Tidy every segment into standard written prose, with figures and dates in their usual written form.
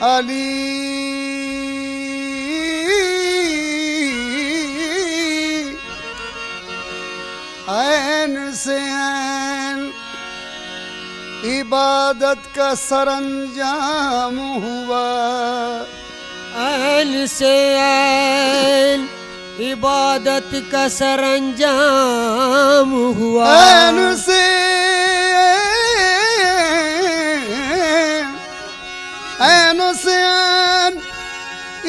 अली ऐन से ऐन इबादत का सरंजाम हुआ। ऐन से ऐन इबादत का सरंजाम हुआ। ऐन से ऐन से ऐन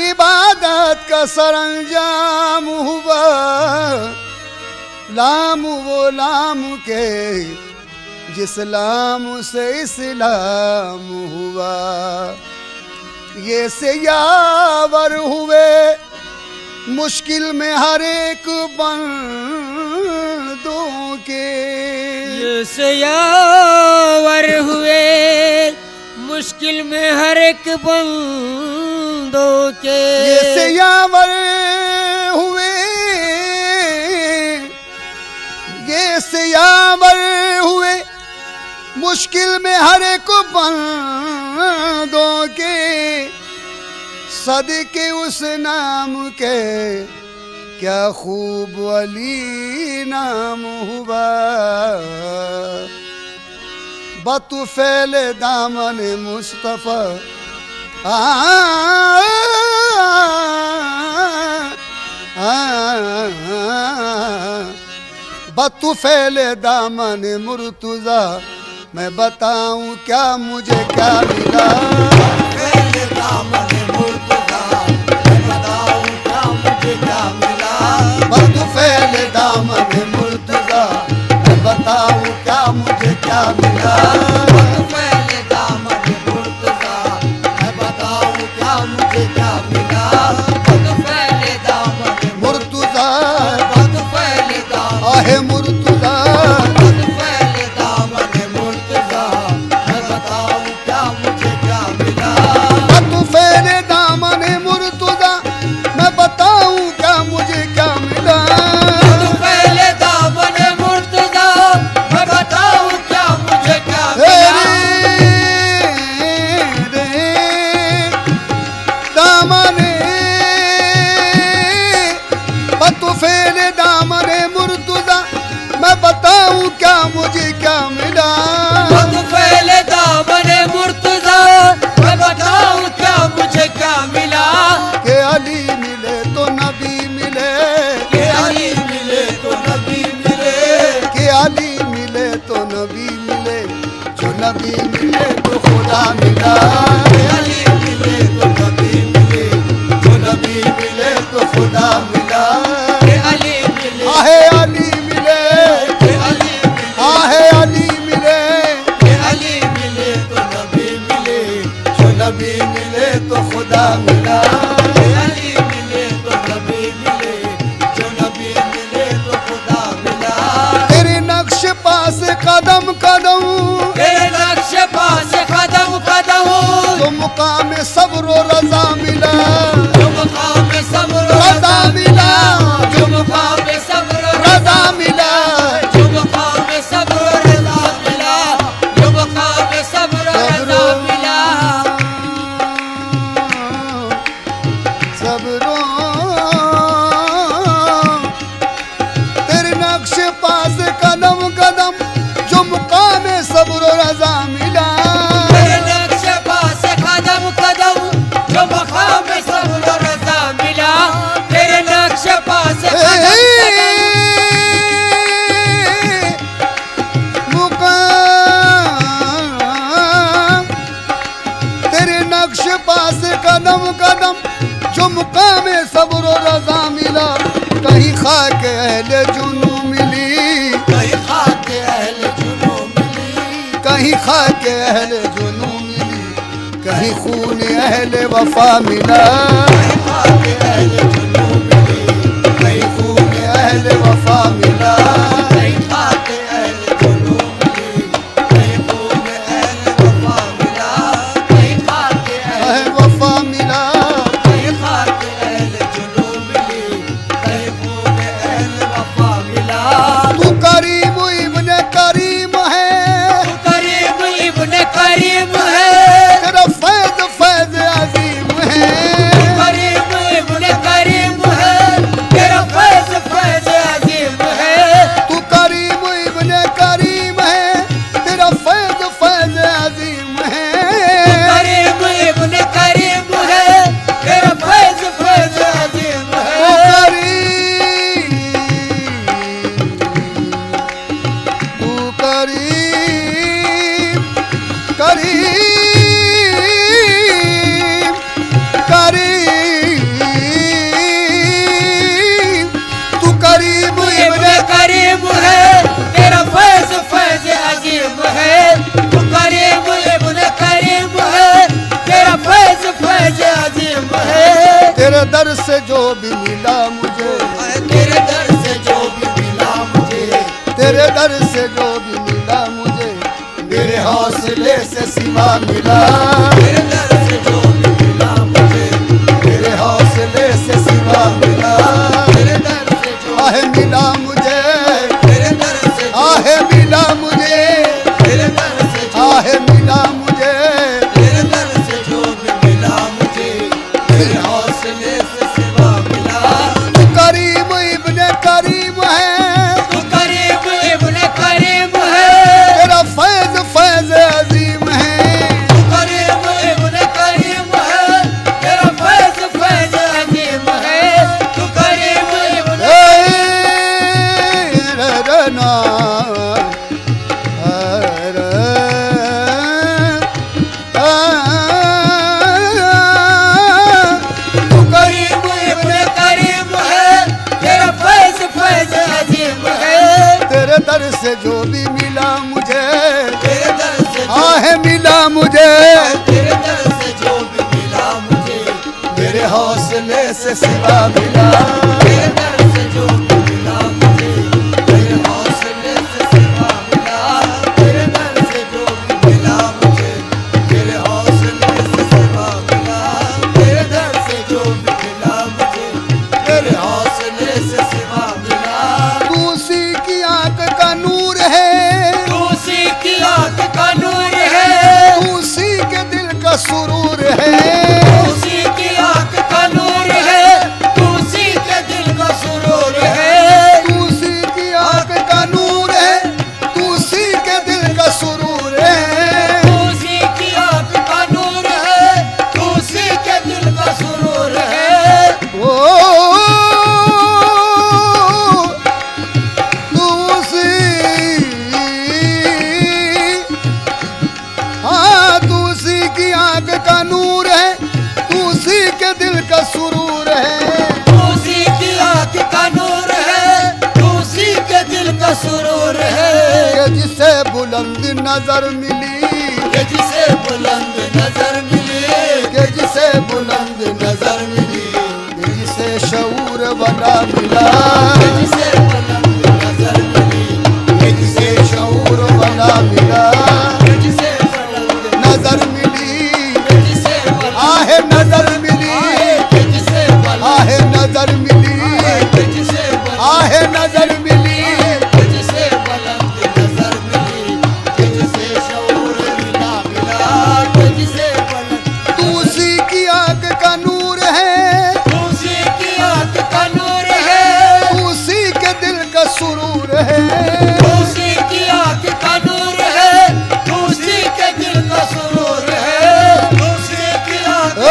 इबादत का सरंजाम हुआ। लाम वो लाम के जिस लाम से इस्लाम हुआ। ये से यावर हुए मुश्किल में हर एक बंदों के। ये से यावर हुए मुश्किल में हर एक बंदों के। ये से यावर हुए यावर हुए मुश्किल में हर एक बंदों के। सदके उस नाम के क्या खूब अली नाम हुआ। बतुफैल दामन मुस्तफा बतुफैल दामन मुर्तुजा मैं बताऊं क्या मुझे क्या मिला। दामन मुर्तुजा मैं बताऊं क्या मुझे क्या मिला। बतुफैल दामन मुर्तुजा मैं बताऊं क्या मुझे क्या मिला। बतुफैल दामन मुर्तुजा मैं बताऊं क्या मुझे क्या मिला। बतुफैल दामन मुर्तुजा बतुफैल दामन आहे मुर्तुजा बतुफैल दामन मुर्तुजा मैं बताऊं क्या मुझे क्या मिला। बतुफैल दामन मुर्तुजा मैं बताऊं क्या मुझे क्या मिला। बतुफैल दामन मुर्तुजा मैं बताऊं क्या मुझे क्या मिला। बतुफैल दामन मुर्तुजा मैं बताऊं क्या मुझे क्या मिला। बतुफैल दामन मुर्तुजा मैं बताऊं क्या मुझे क्या मिला। के अली मिले तो नबी मिले। के अली मिले तो नबी मिले। के अली मिले तो नबी मिले। जो नबी मिले तो खुदा मिला। के अली मिले तो नबी मिले। जो नबी मिले तो खुदा मिला। के अली मिले आहे अली मिले। के अली मिले आहे अली मिले। के अली मिले तो नबी मिले। जो नबी मिले तो खुदा मिला। के अली मिले तो नबी मिले। जो नबी मिले तो खुदा मिला। तेरे नक्श पास कदम कदम तेरे नक्श पास कदम कदम तो मुकाम सब्र व रजा मिला। जो मुकाम सब्र रजा मिला। जो मुकाम सब्र रजा मिला। जो मुकाम सब्र रजा मिला। जो मुकाम सब्र रजा मिला। सब्रो तेरे नक्श पास कदम कदम जो मुकाम सब्र व रजा मिला। तेरे नक्श पास कदम कदम जो मुकाम सब्र रजा मिला। तेरे नक्श पास कदम मुकाम तेरे नक्श पास कदम कदम जो मुकाम सब्र व रजा मिला। कहीं खाक अहले जुनू मिली। कहीं खाक अहले जुनू मिली। कहीं खाक अहले जुनू मिली। कहीं खून अहले वफा मिला। कहीं खाक अहले जुनू मिली। कहीं खून अहले वफा मिला। कहीं खाक अहले जुनू मिली। कहीं खून अहले वफा मिला। कहीं खाक अहले वफा मिला। तेरे दर से जो भी मिला मुझे, तेरे दर से जो भी मिला मुझे, तेरे दर से जो भी मिला मुझे, मेरे हौसले से सिवा मिला। तेरे दर से जो भी मिला मुझे, मेरे हौसले से सिवा मिला। तेरे दर से जो आहे मिला मुझे, तेरे दर से जो आहे मिला मुझे, तेरे दर से जो आहे मिला मुझे। तेरे दर से जो भी मिला मुझे, मेरे हौसले से सिवा मिला। तू करीम इब्ने करीम है, तू करीम इब्ने करीम है, तेरा फैज फैज अजीम है। तू करीम इब्ने करीम है, तेरा फैज फैज अजीम है। तू करीम इब्ने करीम इब्ने करीम है, तेरा फैज फैज अजीम है। तेरे दर से जो भी मिला मुझे, तेरे दर से जो आहे मिला मुझे, तेरे दर से जो भी मिला मुझे, मेरे हौसले से सिवा मिला। तेरे दर से जो भी मिला मुझे, मेरे हौसले से सिवा मिला। तेरे दर से जो भी मिला मुझे, मेरे हौसले से सिवा मिला। तेरे दर से जो भी मिला मुझे, मेरे हौसले से सिवा मिला। तू उसी की आंख का नूर है, तू उसी की आंख का नूर है, तू उसी के दिल का सुरूर है। उसी की आंख का नूर है, तू उसी के दिल का सुरूर है। तू उसी की आंख का नूर है, तू उसी के दिल का सुरूर है। तू उसी की आंख का नूर है, तू उसी के दिल का सुरूर है। ओ तू उसी, हाँ तू उसी की आंख का नूर है, तू उसी के दिल का सुरूर है। तू उसी की आंख का नूर है, तू उसी के दिल का सुरूर है। कि जिसे बुलंद नजर मिली, कि जिसे बुलंद नजर मिली, कि जिसे बुलंद नजर मिली, कि जिसे शऊर वाला मिला, कि जिसे बुलंद नजर मिली, कि जिसे शऊर वाला मिला। कि जिसे बुलंद नजर मिली, कि जिसे बुलंद आहे नजर मिली, कि जिसे बुलंद आहे नजर मिली, कि जिसे बुलंद आहे नजर मिली। कि जिसे बुलंद नजर मिली, कि जिसे शऊर मिला मिला। कि जिसे बुलंद तू उसी की आंख का नूर है, तू उसी की आंख का नूर है, तू उसी के दिल का सुरूर है। तू उसी की आंख का नूर है, तू उसी के दिल का सुरूर है। तू उसी की आंख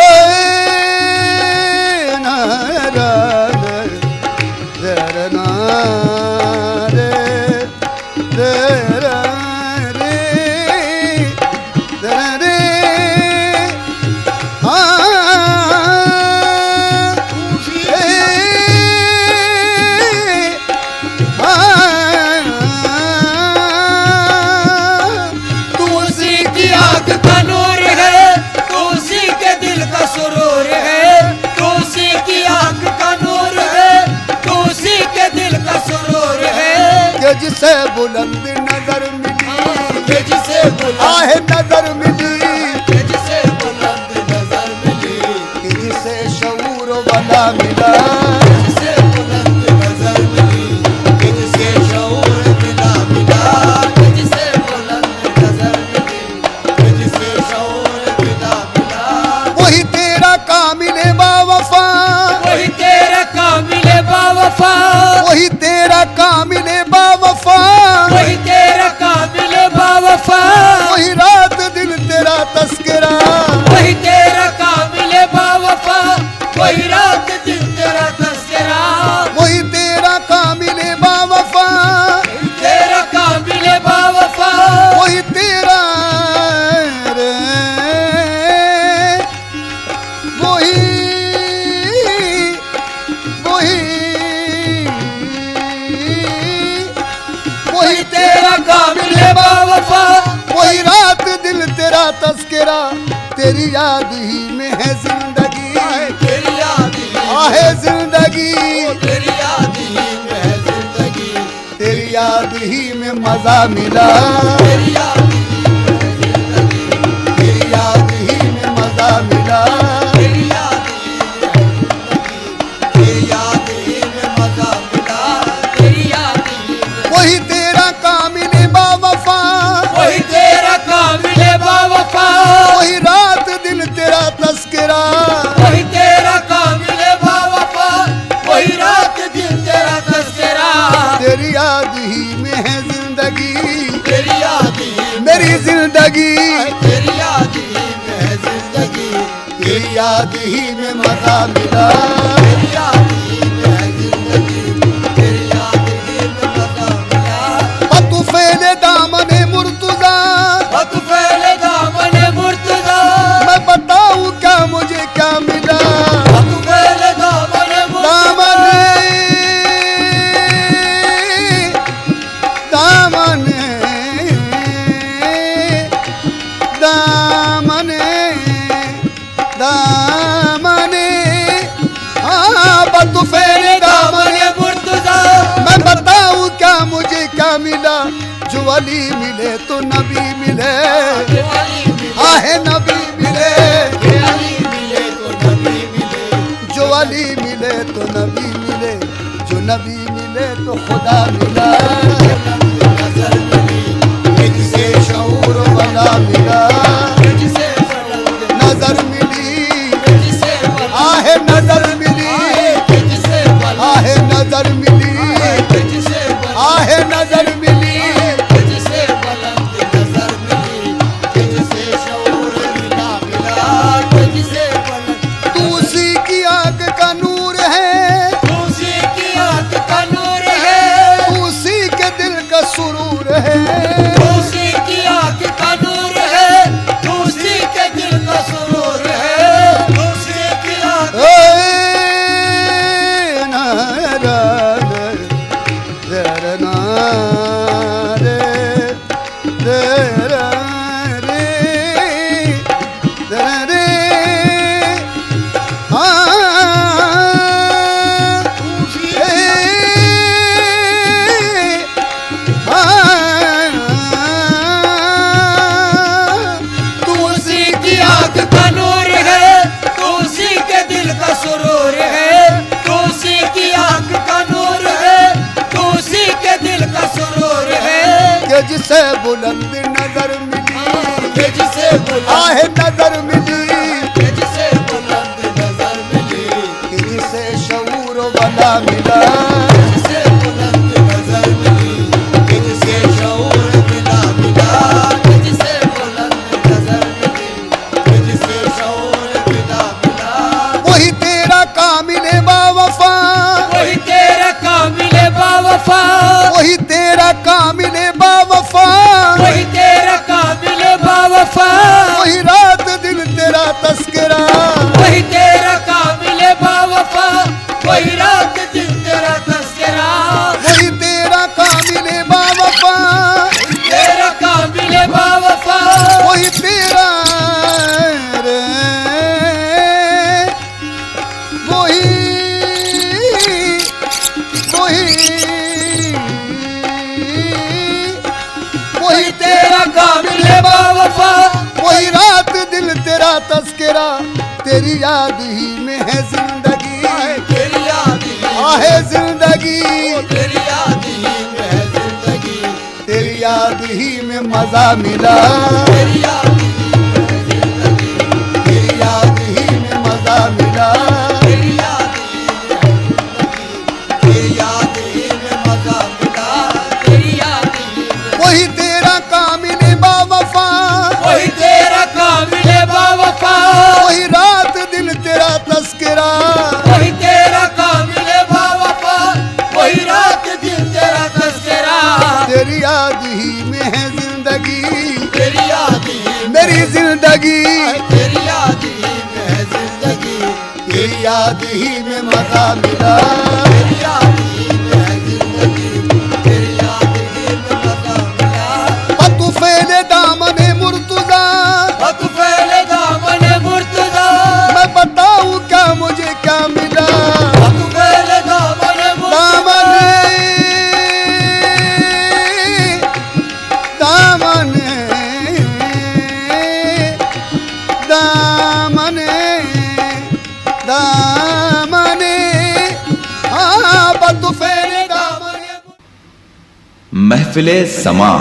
तू उसी की आंख का नूर है, तू उसी के दिल का सुरूर है। तू उसी की आंख का नूर है, तू उसी के दिल का सुरूर है। कि जिसे बुलंद नजर मिली, कि जिसे बुलंद आहे नजर मिली, कि जिसे बुलंद नजर मिली, कि जिसे शऊर वाला मिला। जिसे बुलंद नजर मिली, कि जिसे शऊर मिला मिला। कि जिसे बुलंद नजर मिली, कि जिसे शऊर मिला मिला। वही तेरा कामिल बावफा, वही तेरा कामिल बावफा, वही तेरा कामिल बावफा, वही तेरा कामिल बावफा, वही रात दिन तेरा तस्करा, वही तेरा कामिल बावफा, वही रात दिन तेरा तस्करा। वही तेरा कामिल बावफा, तेरा कामिल बावफा, वही तेरा रे, वही वही वही तेरा कामिल बावफा, वही रात दिल तेरा तस्करा। तेरी याद ही में है जिंदगी, तेरी याद मजा मिला, तेरी याद ही में जिंदगी, तेरी याद ही में मजा मिला, तेरी याद ही में जिंदगी, तेरी याद ही में मजा मिला, तेरी याद ही में, वही तेरा कामिल बावफा, वही तेरा कामिल बावफा, वही रात दिन तेरा तस्करा, वही तेरा कामिल बावफा, वही रात दिन तेरा तस्करा, तेरी याद ही में है जिंदगी, तेरी याद ही में, मेरी जिंदगी, तेरी याद ही में है जिंदगी, तेरी याद ही में मजा मिला, तेरी याद ही में है जिंदगी, तेरी याद ही में मजा मिला, तू फैले दामने मुर्तजा, वक्त पहले दामन मुर्तजा, मैं बताऊं क्या मुझे क्या मिला, वक्त पहले दामन मुर्तजा, दामने दामने दामने हाँ बतू फैले दामने, दामन मुर्तजा, मैं बताऊं क्या मुझे क्या मिला, जो अली मिले तो नबी मिले, अली मिले, आहे नबी मिले, अली मिले तो नबी मिले, जो अली मिले तो नबी मिले, जो नबी मिले तो खुदा मिला, नजर मिली, जिसे शऊर वाला मिला, जिसे बुलंद, नजर मिली, जिसे बुलंद, आहे नजर मिली, जिसे बुलंद, आहे नजर मिली, जिसे बुलंद, आहे नजर मिली, जिसे बुलंद नजर मिली, जिसे शऊर मिला मिला, जिसे बुलंद, तू उसी की आंख का नूर है, उसी की आंख का नूर है, तू उसी के दिल का सुरूर है, उसी की आंख का नूर है, उसी के दिल का सुरूर है, उसी की आंख, ए ना रा रा ना रे रा रे रा रे तू उसी की आंख का नूर है, तू उसी के दिल का सुरूर है, तू उसी की आंख का नूर है, तू उसी के दिल का सुरूर है, कि जिसे बुलंद नजर मिली, कि जिसे बुलंद, आहे नजर मिली, कि जिसे बुलंद नजर मिली, कि जिसे शऊर वाला मिला, जिसे बुलंद नजर मिली, कि जिसे शऊर मिला मिला, कि जिसे बुलंद नजर मिली, कि जिसे शऊर मिला मिला, वही तेरा कामिल बावफा, वही तेरा कामिल बावफा, वही तेरा कामिल बावफा, वही तेरा कामिल बावफा, वही रात दिन तेरा तस्करा, वही तेरा कामिल बावफा, वही रात दिन तेरा तस्करा, वही तेरा कामिल बावफा, तेरा कामिल बावफा, वही तेरा रे वही वही वही तेरा कामिल बावफा, वही रात दिल तेरा तस्करा, तेरी याद ही में है जिंदगी, तेरी याद ही, आहे जिंदगी, तेरी याद ही में है जिंदगी, तेरी याद ही में मजा मिला, तेरी याद ही में है जिंदगी, तेरी याद ही में मजा मिला, तेरी याद ही में है जिंदगी, तेरी याद ही में मजा मिला, तेरी याद ही में, वही तेरा कामिल बावफा, वही तेरा कामिल बावफा, वही रात दिन तेरा तस्करा, वही तेरा कामिल बावफा, वही रात दिन तेरा तस्करा, तेरी याद ही में है जिंदगी, तेरी याद ही, मेरी जिंदगी, तेरी याद ही में है जिंदगी, तेरी याद ही में मजा मिला, तेरी याद ही में है जिंदगी, तेरी याद ही में मजा मिला, तू फैले दामने मुर्तजा, वक्त पहले दामन मुर्तजा, मैं बताऊं क्या मुझे क्या मिला, वक्त पहले दामन मुर्तजा, दामने बतुफैल दामने। महफिले समा।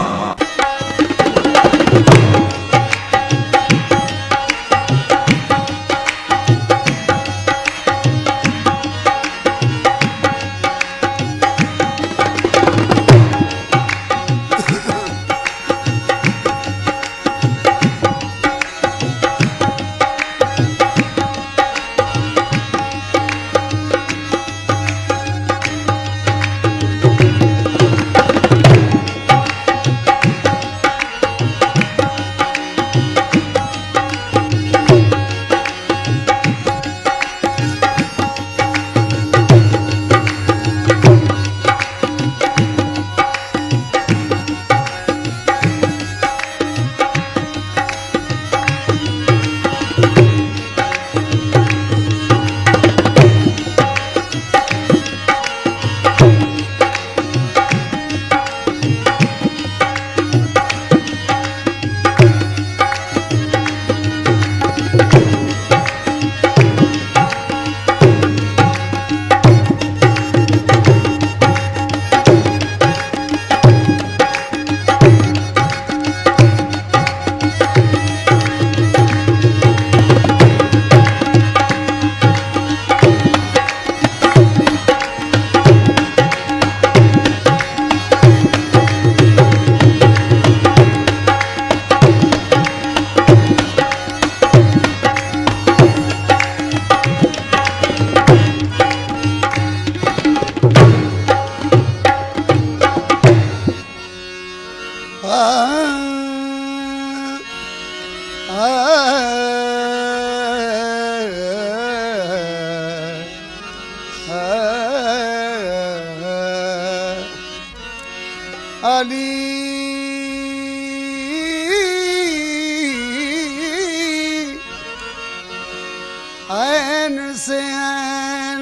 ऐन से ऐन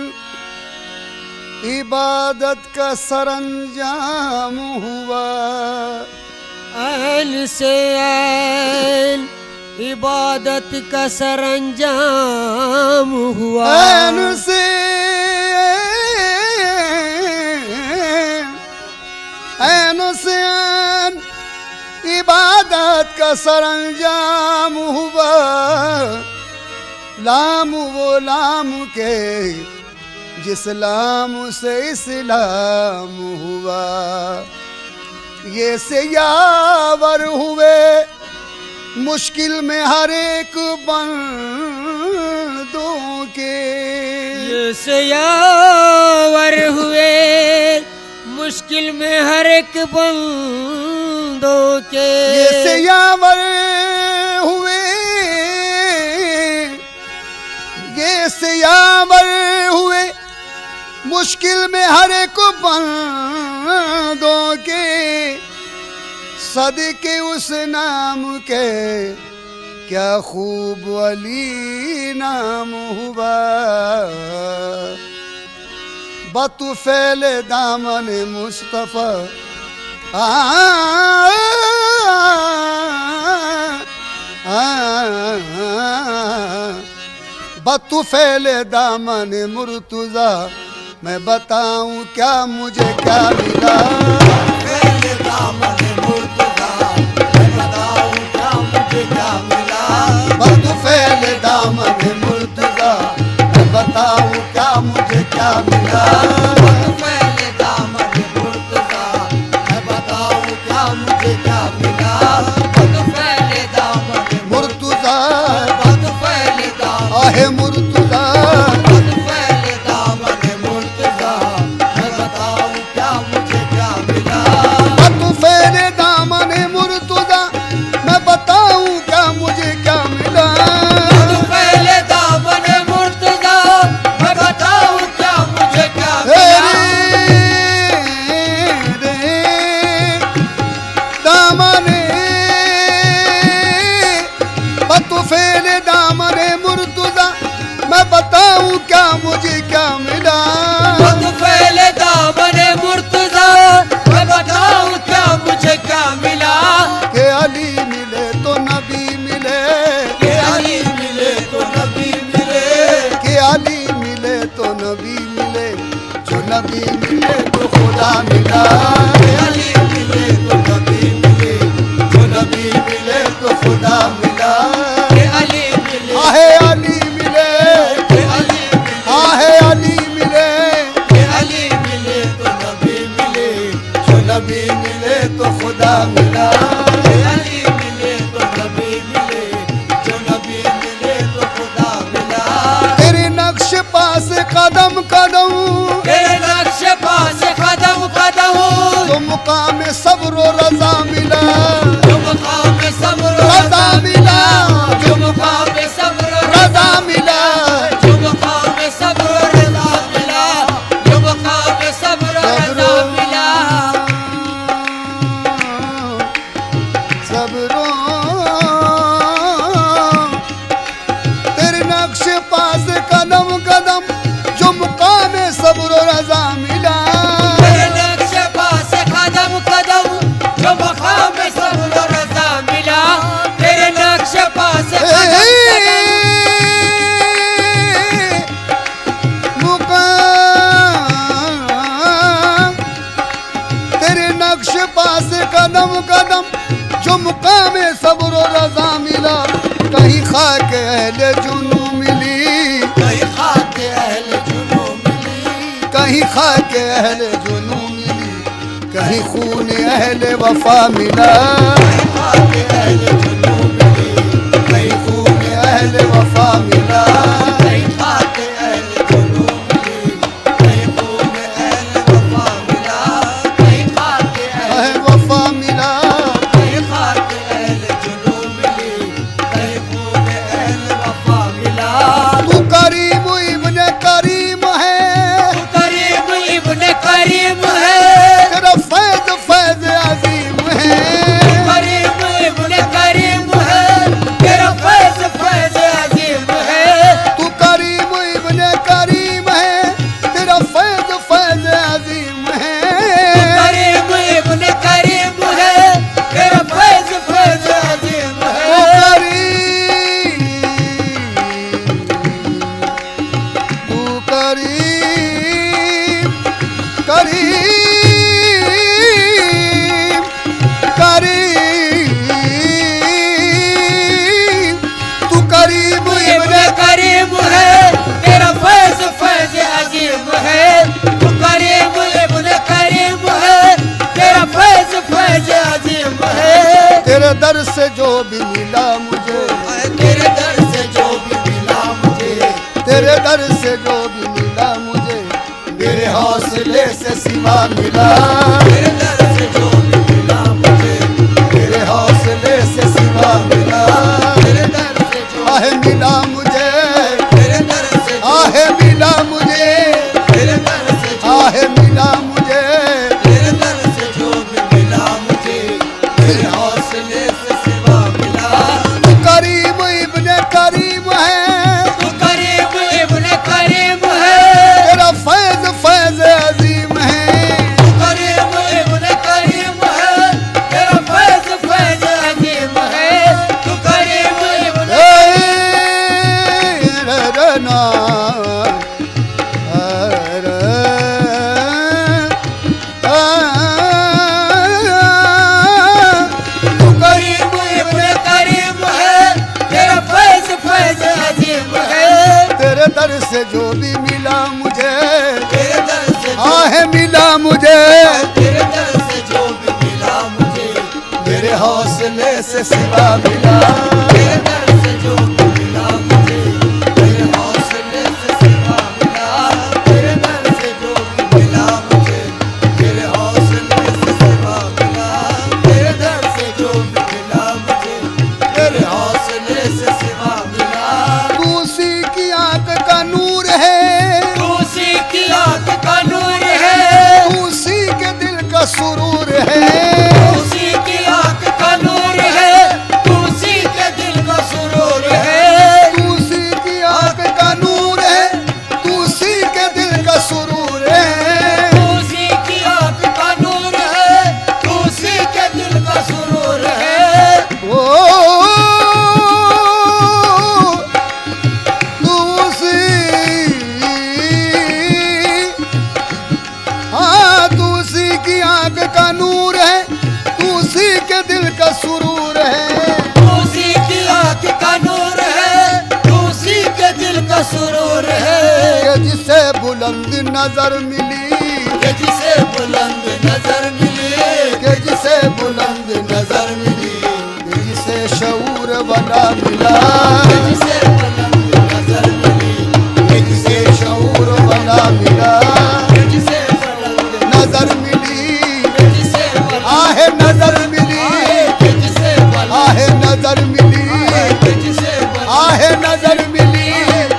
इबादत का सरंजाम हुआ, ऐन से ऐन इबादत का सरंजाम हुआ। ऐन से ऐन इबादत का सरंजाम हुआ। लाम वो लाम के जिस लाम से इस्लाम हुआ। ये से यावर हुए मुश्किल में हर एक बंदों के। ये से यावर हुए मुश्किल में हर एक बंदों के। ये से यावर हुए, ये से यावर हुए मुश्किल में हर एक बंदों के। सदके उस नाम के क्या खूब अली नाम हुआ। बतुफैल दामन मुस्तफा बतुफैल दामन मुर्तुजा। मैं बताऊं क्या मुझे क्या मिला। बतुफैल दामन मुर्तुजा, मैं बताऊं क्या मुझे क्या मिला। बतुफैल दामन मुर्तुजा, मैं बताऊं क्या मुझे क्या मिला। बतुफैल दामन मुर्तुजा, मैं बताऊं क्या मुझे क्या मिला। बतुफैल दामन मुर्तुजा, बतुफैल दामन, आहे मुर्तुजा। बतुफैल दामन मुर्तुजा, मैं बताऊं क्या मुझे क्या मिला। बतुफैल दामन मुर्तुजा, मैं बताऊं क्या मुझे क्या मिला। बतुफैल दामन मुर्तुजा, मैं बताऊं क्या मुझे क्या मिला। बतुफैल दामन मुर्तुजा, मैं बताऊं क्या मुझे क्या मिला। बतुफैल दामन मुर्तुजा, मैं बताऊं क्या मुझे क्या मिला। के अली मिले तो नबी मिले, के अली मिले तो नबी मिले। के अली नबी मिले तो खुदा मिला। अली मिले तो नबी मिले, जो नबी मिले तो खुदा मिला। अली मिले, आहे अली मिले, अली आहे अली मिले, अली मिले तो नबी मिले, जो नबी मिले तो खुदा मिला। अली मिले तो नबी मिले, जो नबी मिले तो खुदा मिला। तेरे नक्श पास कदम कदम, तेरे नक्श पास कदम कदम, तो मुकाम सब्र व रजा मिला। जो मुकाम सब्र रजा मिला, जो मुकाम सब्र रजा मिला, जो मुकाम सब्र रजा मिला, जो मुकाम सब्र रजा मिला। सब्रो तेरे नक्श पास कदम कदम, जो मुकाम सब्र व रजा मिला। तेरे नक्श पास कदम कदम, जो मुकाम सब्र रजा मिला। तेरे नक्श पास कदम कदम, मुकाम तेरे नक्श पास कदम कदम, जो मुकाम सब्र व रजा मिला। कहीं खाक अहले जुनू मिली, कहीं खाके अहले जुनू मिली, कहीं खाक अहले जुनू मिली, कहीं खून अहले वफा मिला। कहीं खाके अहले जुनू मिली, कहीं खून अहले वफा मिला। कहीं खाके अहले जुनू मिली, कहीं खून अहले वफा मिला। कहीं खाके अहले वफा मिला। कहीं खाके अहले जुनू मिली, कहीं खून अहले वफा मिला। तू करीम इब्ने करीम है, तू करीम इब्ने करीम है। तेरा फैज फैज अजीम है। करीम इब्ने करीम है, तेरा फैज फैज अजीम है। तू करीम इब्ने करीम है, तेरा फैज फैज अजीम है। करीम इब्ने करीम है, तेरा फैज फैज अजीम तू है। करीम, करीम, तू करीम इब्ने करीम है, तेरा फैज फैज अजीम है। तू करीम इब्ने करीम है, तेरा फैज फैज अजीम है। तेरे दर से जो भी मिला मुझे, तेरे दर से जो भी मिला मुझे, तेरे दर से जो भी मिला मुझे, मेरे हौसले से सिवा मिला। तेरे दर से जो भी मिला मुझे, मेरे हौसले से सिवा मिला। तेरे दर से जो आहे मिला मुझे, तेरे दर से जो आहे मिला मुझे, तेरे दर से जो आहे मिला मुझे। तेरे दर से जो भी मिला मुझे, मेरे हौसले से सिवा मिला। तू करीम इब्ने करीम है, तू करीम इब्ने करीम है। तेरा फैज फैज अजीम है। तू करीम इब्ने करीम है, तेरा फैज फैज अजीम है। तू करीम इब्ने रना करीम इब्ने करीम है, तेरा फैज फैज अजीम है। तेरे दर से जो भी मिला मुझे, तेरे दर से जो आहे मिला मुझे। तेरे दर से जो भी मिला मुझे, मेरे हौसले से सिवा मिला। तेरे दर से जो भी मिला मुझे, मेरे हौसले से सिवा मिला। तेरे दर से जो भी मिला मुझे, मेरे हौसले से सिवा मिला। तेरे दर से जो भी मिला मुझे, मेरे हौसले से सिवा मिला। तू उसी की आंख का नूर है, तू उसी की आंख का नूर है। तू उसी के दिल का सुरूर है। उसी की आंख का नूर है, तू उसी के दिल कि जिसे बुलंद नजर मिली, कि जिसे बुलंद नजर मिली, कि जिसे बुलंद नजर मिली, कि जिसे शऊर वाला मिला, कि जिसे बुलंद नजर मिली, कि जिसे शऊर वाला मिला, कि जिसे बुलंद नजर मिली, कि जिसे बुलंद आहे नजर मिली, कि जिसे बुलंद आहे नजर मिली, कि जिसे बुलंद आहे नजर मिली,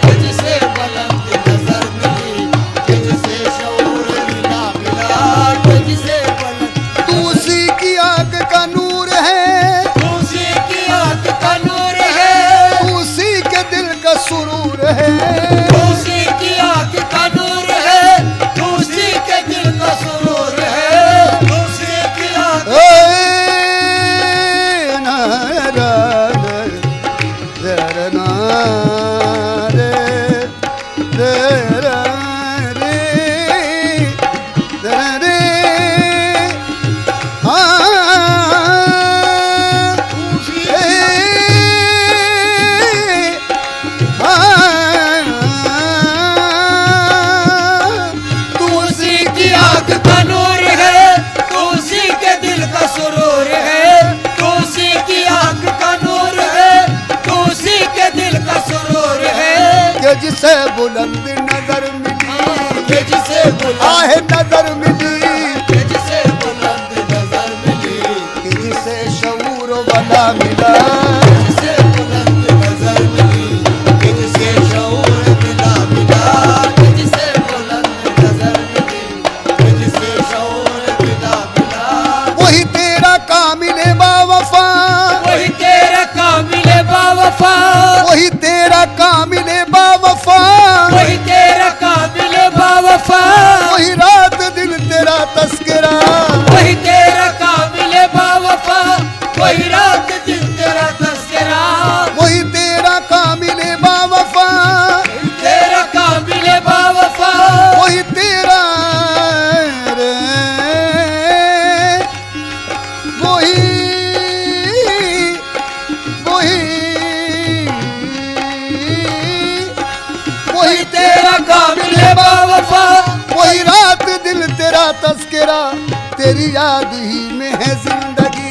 कि जिसे बुलंद नजर मिली, कि जिसे शऊर मिला मिला, कि जिसे बुलंद तू उसी की आंख का नूर है, उसी की आंख का नूर है, तू उसी के दिल का सुरूर है, उसी की आंख का नूर है, उसी के दिल का सुरूर है, उसी की आंख ए ना रा रे रे ना रे रे रा रे रे रे तू उसी की आंख का नूर है, तू उसी के दिल का सुरूर है, तू उसी की आंख का नूर है, तू उसी के दिल का सुरूर है, कि जिसे बुलंद नजर मिली, कि जिसे बुलंद आहे नजर मिली, कि जिसे बुलंद नजर मिली, कि जिसे शऊर वाला मिला, जिसे बुलंद नजर मिली, कि जिसे शऊर मिला मिला, कि जिसे बुलंद नजर मिली, कि जिसे शऊर मिला मिला, वही तेरा कामिल बावफा, वही तेरा कामिल बावफा, वही तेरा कामिल बावफा, वही तेरा कामिल बावफा, वही रात दिन तेरा तस्करा, वही तेरा कामिल बावफा, वही रात दिन तेरा तस्करा, वही तेरा कामिल बावफा, तेरा कामिल बावफा, वही तेरा रे वही वही वही तेरा कामिल बावफा, वही रात दिल तेरा तस्करा, तेरी याद ही में है जिंदगी,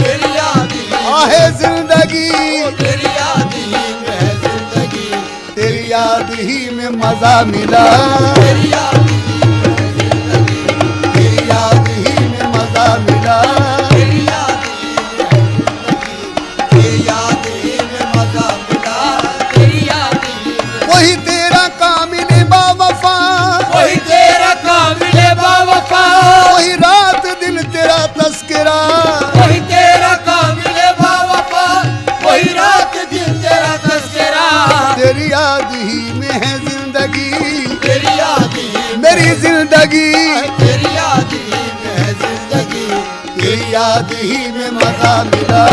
तेरी याद ही आहे जिंदगी, तेरी याद ही में है जिंदगी, तेरी याद ही में मजा मिला, तेरी याद ही में है जिंदगी, तेरी याद ही में मजा मिला, तेरी याद ही में है जिंदगी, तेरी याद ही में मजा मिला, तेरी याद ही में वही तेरा कामिल बावफा, वही तेरा कामिल बावफा, वही रात दिन तेरा तस्करा, वही तेरा कामिल बावफा, वही रात दिन तेरा तस्करा, तेरी याद ही में है जिंदगी, तेरी याद ही मेरी जिंदगी, तेरी याद ही में है जिंदगी, तेरी याद ही में मजा मिला,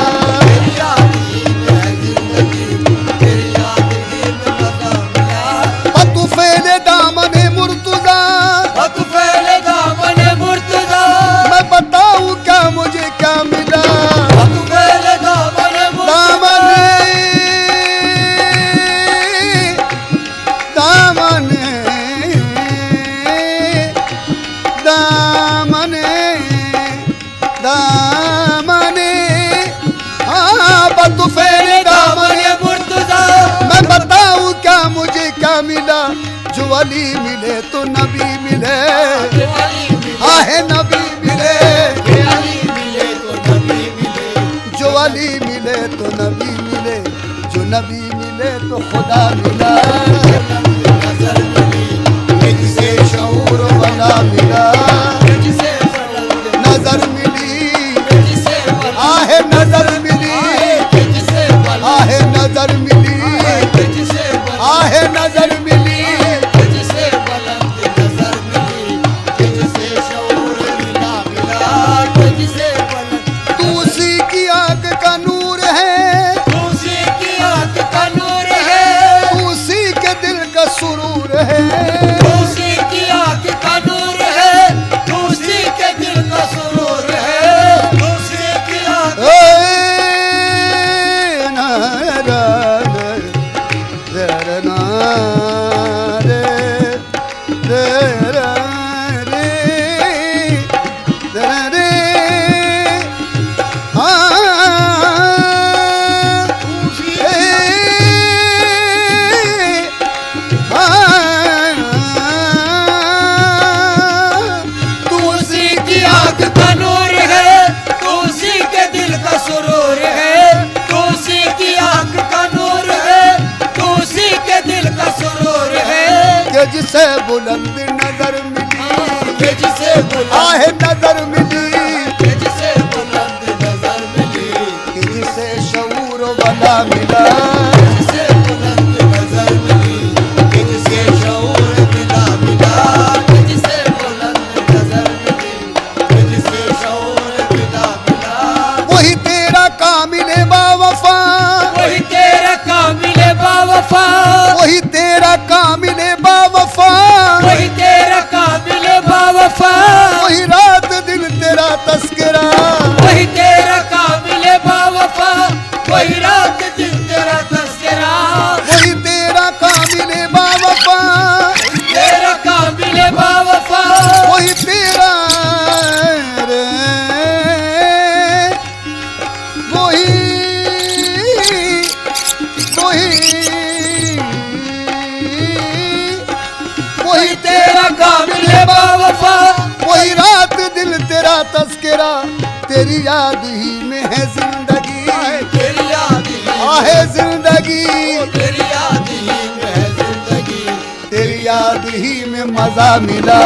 तेरी याद ही में है जिंदगी, तेरी याद ही में मजा मिला, तू फेले दामने मुर्तुजा, वक्त पहले दामन मुर्तजा, मैं बताऊं क्या मुझे क्या मिला, वक्त पहले दामन मुर्तजा, दामने दामने दामने हाँ बतू फेरे दामने, दामन मुर्तजा, मैं बताऊं क्या मुझे क्या मिला, जो अली मिले तो नबी मिले, अली मिले, आहे नबी मिले, अली मिले तो नबी मिले, जो अली मिले तो नबी मिले, जो नबी मिले तो खुदा मिला, नजर मिली, जिसे शऊर वाला मिला, जिसे बुलंद नजर मिली, जिसे बुलंद आहे नजर मिली, जिसे बुलंद आहे नजर मिली, जिसे बुलंद आहे नजर मिली, जिसे बुलंद नजर मिली, जिसे शऊर मिला मिला, जिसे बुलंद तू उसी की आंख का नूर है, उसी की आंख का नूर है, तू उसी के दिल का सुरूर है, उसी की आंख का नूर है, उसी के दिल का सुरूर है, उसी की आंख ए ना रा रे रे ना रे के जिसे बुलंद नजर मिली, के जिसे बुलंद आहे नजर मिली, के जिसे बुलंद नजर मिली, कि जिसे शऊर वाला मिला, जिसे बुलंद नजर मिली, कि जिसे शऊर मिला मिला, कि जिसे बुलंद नजर मिली, कि जिसे शऊर मिला मिला, वही तेरा कामिल बावफा, वही तेरा कामिल बावफा, वही तेरा कामिल बावफा, वही तेरा कामिल बावफा, वही रात दिन तेरा तस्करा, वही तेरा कामिल बावफा, वही रात दिन तेरा तस्करा, वही तेरा कामिल बावफा, तेरा कामिल बावफा, वही तेरा रे, वही वही तेरा कामिल बावफा, वही रात दिल तेरा तस्करा, तेरी याद ही में है जिंदगी, तेरी याद ही आहे जिंदगी, तेरी याद ही में है जिंदगी, तेरी याद ही में मजा मिला,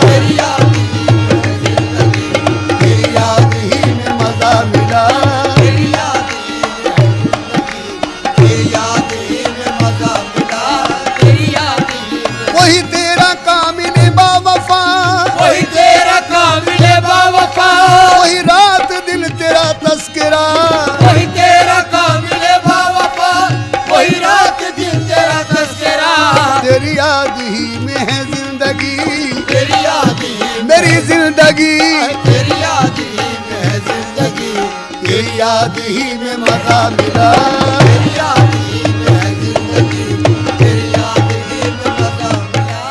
तेरी याद ही में है जिंदगी, तेरी याद ही में मजा मिला, तेरी याद ही में है जिंदगी, तेरी याद ही में मजा मिला, तेरी याद ही में वही तेरा कामिल बावफा, वही तेरा कामिल बावफा, वही रात दिन तेरा तस्करा, वही तेरा कामिल बावफा, वही रात दिन तेरा तस्करा, तेरी याद ही में है जिंदगी, तेरी याद ही मेरी जिंदगी, तेरी याद ही में है जिंदगी, तेरी याद ही में मजा मिला, तेरी याद ही में है जिंदगी, तेरी याद ही में मजा मिला।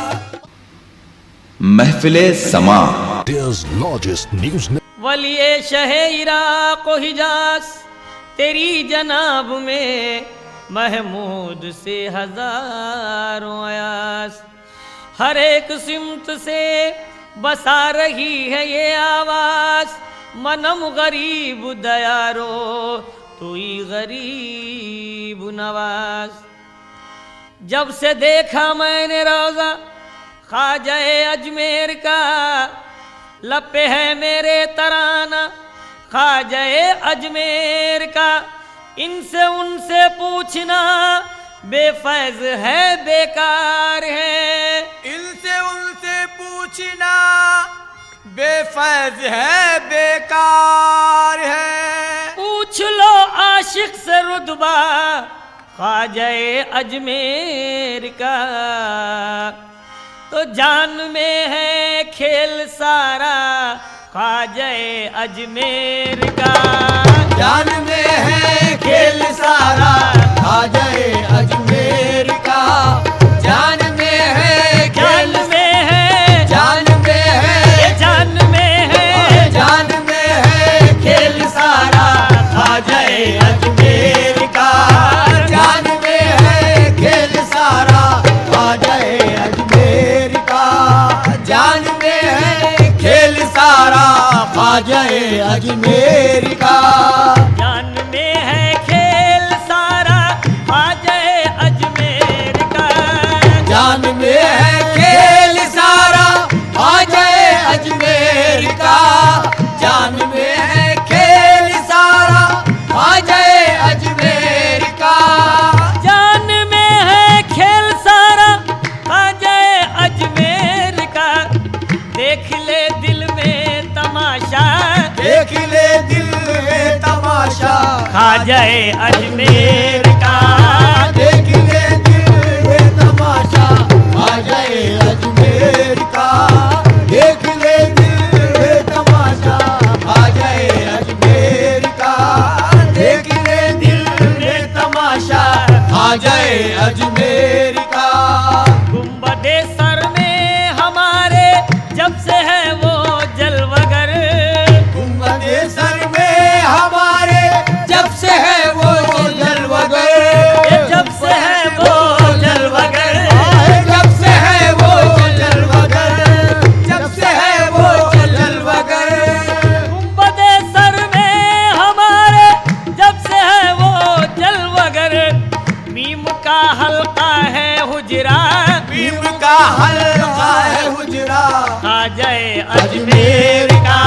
महफिले समा India's largest news वलिए शहे इराक व हिजाज तेरी जनाब में महमूद से हजारों अयास, हर एक सिमत से बसा रही है ये आवाज, मनम गरीब दयारो तू ही गरीब नवाज। जब से देखा मैंने रोजा ख्वाजा अजमेर का, लब पे है मेरे तराना ख्वाजा अजमेर का, इनसे उनसे पूछना बेफैज है बेकार है, इनसे उनसे पूछना बेफैज है बेकार है, पूछ लो आशिक से रुतबा ख्वाजा अजमेर का, तो जान में है खेल सारा ख्वाजा अजमेर का, जान में है खेल सारा ख्वाजा अजमेर का, जान में है जान खेल, में है, जान में है, जान में है, जान में है खेल सारा ख्वाजा अजमेर का, जान में है खेल सारा ख्वाजा अजमेर का, जान में है खेल सारा ख्वाजा अजमेर का, जान में है खेल सारा ख्वाजा अजमेर का, जान में है खेल सारा ख्वाजा अजमेर का, जान में है खेल सारा ख्वाजा अजमेर का, जान में है खेल सारा ख्वाजा अजमेर का, देख ले दिल में तमाशा, देख ले दिल में तमाशा ख्वाजा अजमेर का, देख ले दिल में तमाशा ख्वाजा अजमेर का, देख ले दिल में तमाशा ख्वाजा अजमेर का, देख ले दिल में तमाशा ख्वाजा अजमेर का, गुंबदे सर में हमारे जब से है वो जलवगर, गुंबदे सर में हमारे जब से है वो जलवगर, जब से है वो जलवगर, जब से है वो जाए अजमेर का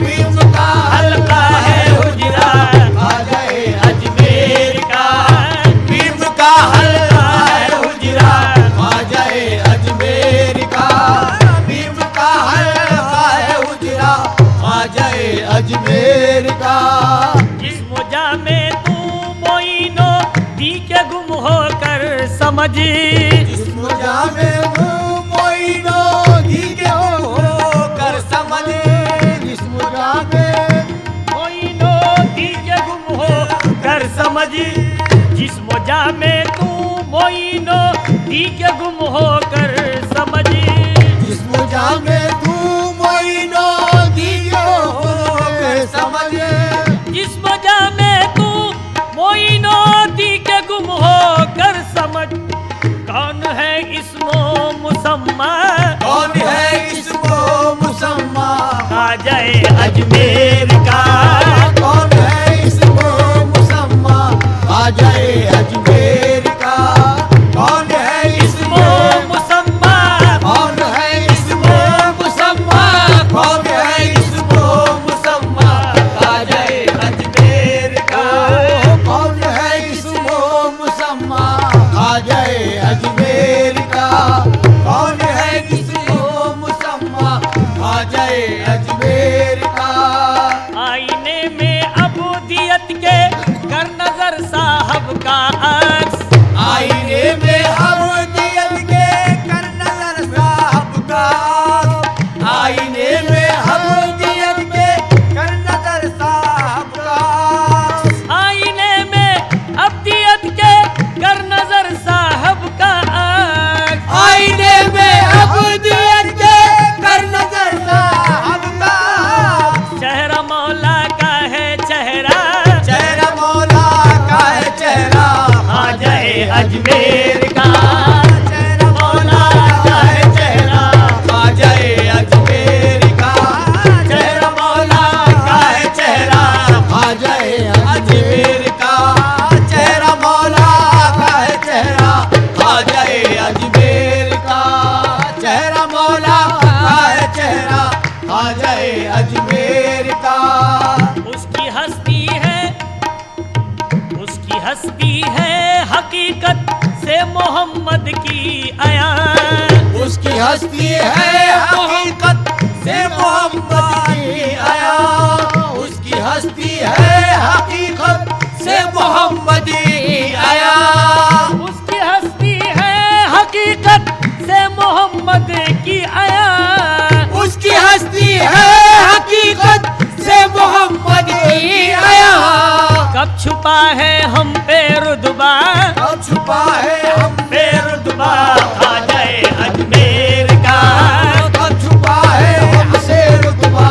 भीम का हल्का है हुजरा, आ जाए अजमेर का भीम का हल्का है हुजरा, आ जाए अजमेर का भीम का हल्का है हुजरा, आ जाए अजमेर का जिस्म जा में तू मोइनो दी के गुम होकर समझ, जिस्म जामे मोइनो दी के होकर समझ, जिस्म जामे मोइनो दी के गुम होकर समझ, जिस्म जा में तू मोइनो दी के गुम होकर समझ, जिस्म जामे तू मोइनो दी के होकर समझ, जिस्म जा में तू मोइनो दी के गुम होकर समझ, कौन है इसमो मुसम्मा, कौन है इसको मुसम्मा, आ जाए अजमेर का कौन है इसको मुसम्मा, आ जाए अजमेर का कौन है इसमो इसको मुसम्मा, कौन है इसको मुसम्मा, कौन है इसको मुसम्मा, आ जाए अजमेर का कौन है इसको मुसम्मा, आ जाए अजमेर का कौन है इसको मुसम्मा, आ जाए अजमेर का आईने में अबूदियत के कर नजर साहब का अक्स, आईने में अबूदियत के कर नजर साहब का, आईने में अबूदियत के कर नजर साहब का, आईने में अबदियत के कर नजर साहब का अक्स, आईने में अबूदियत के कर नजर साहब का, चेहरा मौला का है चेहरा, चेहरा मौला का है चेहरा, आ जाए अजमेर का चेहरा मौला का है चेहरा, आ जाए अजमेर का चेहरा मौला का है चेहरा, आ जाए अजमेर का चेहरा मौला का है चेहरा, आ जाए अजमेर का चेहरा मौला का है चेहरा, आ जाए अजमेर का उसकी हस्ती है, उसकी हस्ती है हकीकत से मोहम्मद की आयात, उसकी हस्ती है हकीकत से मोहम्मद की आया, उसकी हस्ती है हकीकत से मोहम्मद की आया, उसकी हस्ती है हकीकत से मोहम्मद की आयात, उसकी हस्ती है हकीकत से मोहम्मद की आया, कब छुपा है हम पे रुतबा, कब छुपा है हम पे रुतबा, आ जाए अजमेर का कब छुपा है हमसे रुतबा,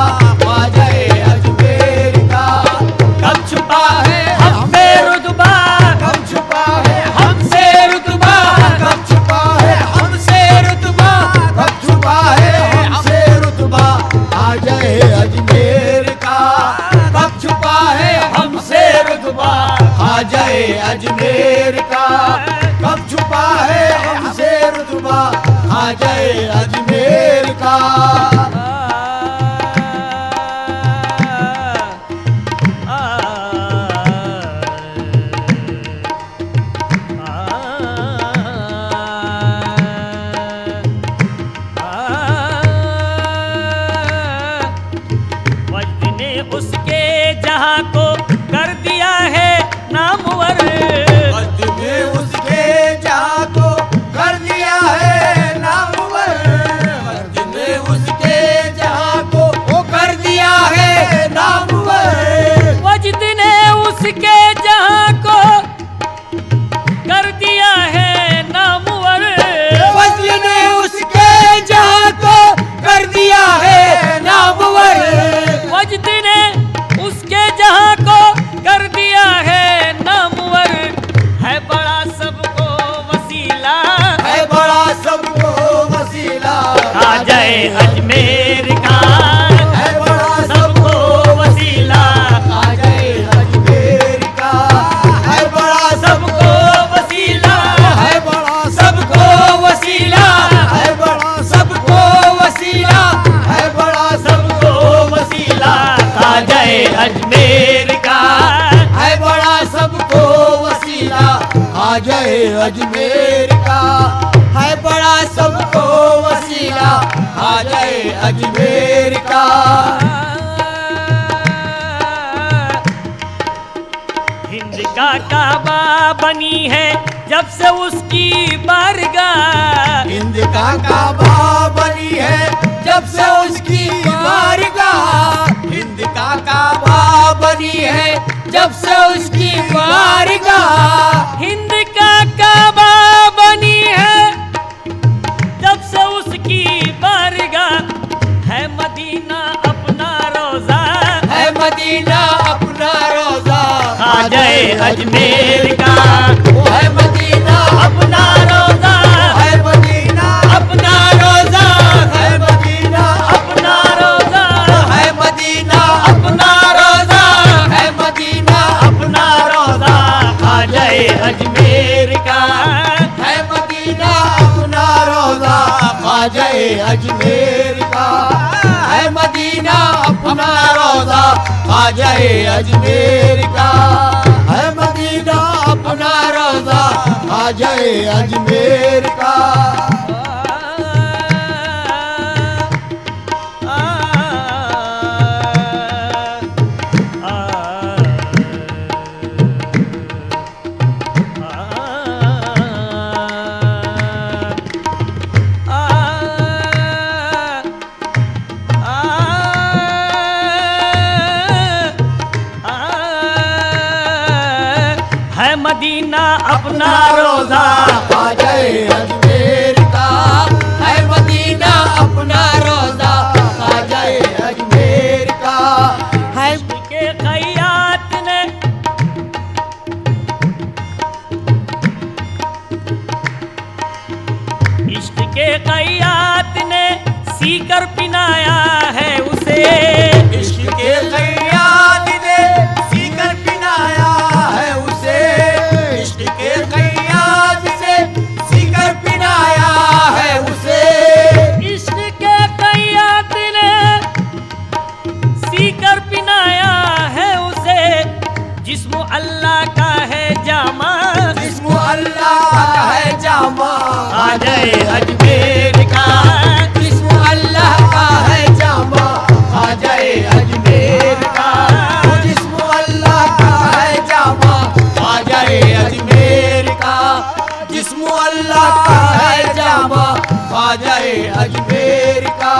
आ जाए अजमेर का कब छुपा है हम पे रुतबा, कब छुपा है हमसे रुतबा, कब छुपा है हमसे रुतबा, कब छुपा है हमसे रुतबा, आ जाए अजमेर का कब छुपा है हमसे रुतबा, आ जाए अजमेर का कब छुपा है हमसे रुतबा, आ जाए अजमेर का वज्द ने उसके जहां को कर दिया है नामवर, वज्द ने उसके जहां को कर दिया है नामवर, वज्द ने उसके जहां को कर दिया है नामवर, वज्द ने उसके जहां को कर दिया है नामवर, वज्द ने उसके जहां को कर दिया है नामवर, वज्द ने उसके जहां को कर दिया है नामवर, है बड़ा सबको वसीला, है बड़ा सबको वसीला, आ जाए अजमेर का है बड़ा सबको वसीला, आ जाए अजमेर का, है बड़ा सबको वसीला, है बड़ा सबको वसीला, है बड़ा सबको वसीला, ख्वाजाए अजमेर का है बड़ा सबको वसीला ख्वाजाए अजमेर का। हिंद का काबा बनी है जब से उसकी बारगाह, हिंद का काबा बनी है जब से उसकी बारगाह, हिंद का काबा बनी है जब से उसकी बारगाह, हिंद का काबा बनी है जब से उसकी बारगाह, है मदीना अपना रोजा, है मदीना अपना रोजा ख्वाजाए अजमेर का, वो है मदीना अपना रोजा, है मदीना अपना रोजा, है मदीना अपना रोजा, है मदीना अपना रोजा, है मदीना अपना रोजा ख्वाजाए अजमेर का, है मदीना अपना रोजा ख्वाजाए अजमेर का, है मदीना अपना रोजा ख्वाजाए अजमेर का, है मदीना अपना रोजा ख्वाजाए अजमेर का। है मदीना अपना रोजा ख्वाजाए अजमेर का, है मदीना अपना रोजा ख्वाजाए अजमेर का, है के खैयात ने इश्क के खैयात ने सीकर पिनाया है उसे, इश्क के क़याद ने सीकर पिनाया है उसे, इश्क के क़याद से सीकर पिनाया है उसे, इश्क के खैयात ने सीकर पिनाया है उसे, जिस्म अल्लाह का है जामा, जिस्म अल्लाह का है जामा ख्वाजाए अजमेर का, जिस्म अल्लाह का है जामा ख्वाजाए अजमेर का, जिस्म अल्लाह का है जामा ख्वाजाए अजमेर का, जिस्म अल्लाह का है जामा ख्वाजाए अजमेर का।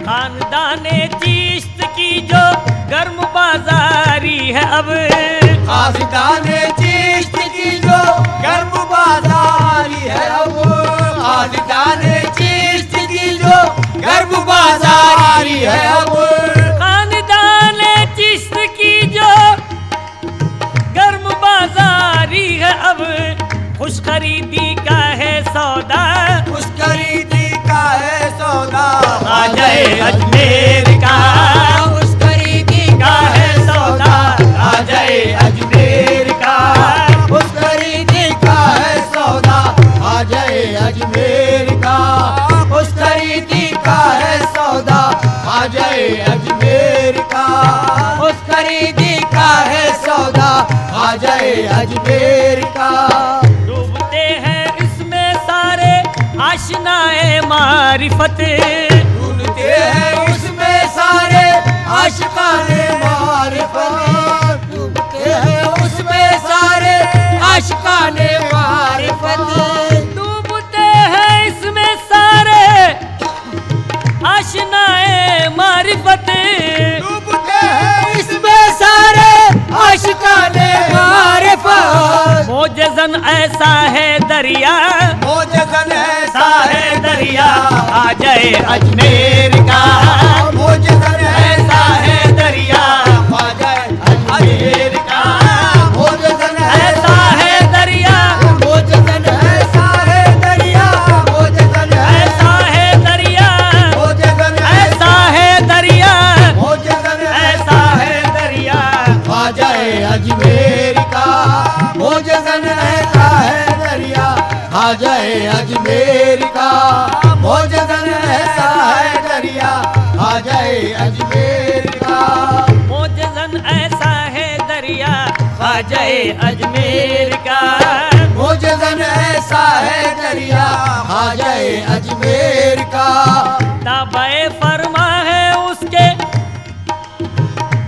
खानदाने चिश्त की जो गर्म बाजारी है अब, खालिदाने चिश्त की जो गर्म बाजारी है अब, खालिदाने चिश्त की जो गर्म बाजारी है अब, खानदाने चिश्त की जो गर्म बाजारी है अब, खुश खरीदी का है सौदा, उस खरीदी का है सौदा ख्वाजाए अजमेर का, उस खरीदी का है सौदा ख्वाजाए अजमेर का, उस खरीदी का है सौदा ख्वाजाए अजमेर का, उस खरीदी का है सौदा ख्वाजाए अजमेर का, उस खरीदी का है सौदा ख्वाजाए अजमेर का। डूबते हैं इसमें सारे आशनाए मारिफत, ढूंढते हैं उसमें सारे आशिकाने मारिफत, डूबते हैं उसमें सारे आशिकाने मारिफत, डूबते हैं इसमें सारे आशनाए मारिफत, डूबते हैं इसमें सारे आशिकाने मारिफत, मोजज़न ऐसा है दरिया, मोजज़न ऐसा ऐसा है है दरिया ख्वाजाए अजमेर का, मोजज़न ऐसा है दरिया ख्वाजाए अजमेर का, मोजज़न ऐसा है दरिया, मोजज़न ऐसा है दरिया, मोजज़न ऐसा है दरिया, मोजज़न ऐसा है दरिया, मोजज़न ऐसा है दरिया ख्वाजाए अजमेर का, मोजज़न ऐसा है दरिया ख्वाजाए अजमेर का, मोजज़न ऐसा है दरिया ख्वाजाए अजमेर का, मोजज़न ऐसा है दरिया ख्वाजाए अजमेर का, मोजज़न ऐसा है दरिया ख्वाजाए अजमेर का। ताबे फरमा है उसके,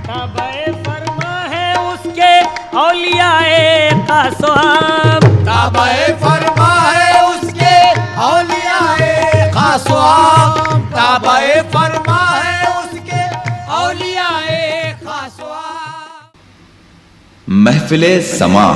ताबे फरमा है उसके औलियाए खासवाम। ताबे फरमा है उसके औलियाए खासवाम। ताबे फरमा है उसके औलियाए खासवाम। महफिले समा।